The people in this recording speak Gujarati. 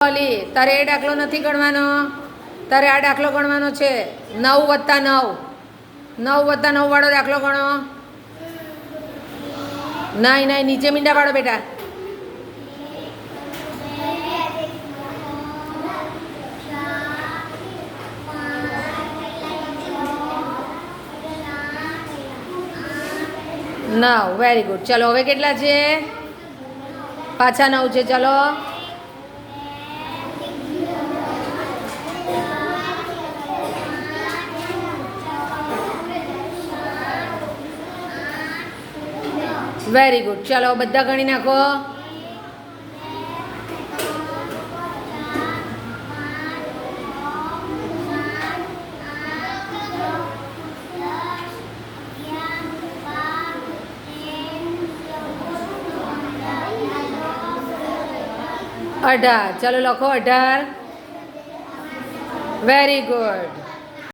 ઓલી તારે એ દાખલો નથી ગણવાનો, તારે આ દાખલો ગણવાનો છે. 9 + 9, 9 + 9 વાળો દાખલો ગણો. નહીં નીચે મીંડા પાડો બેટા. નવ. Very good. ચલો હવે કેટલા છે? પાછા 9 છે. ચલો વેરી ગુડ. ચલો બધા ગણી નાખો. અઢાર. ચલો લખો 18. Very good.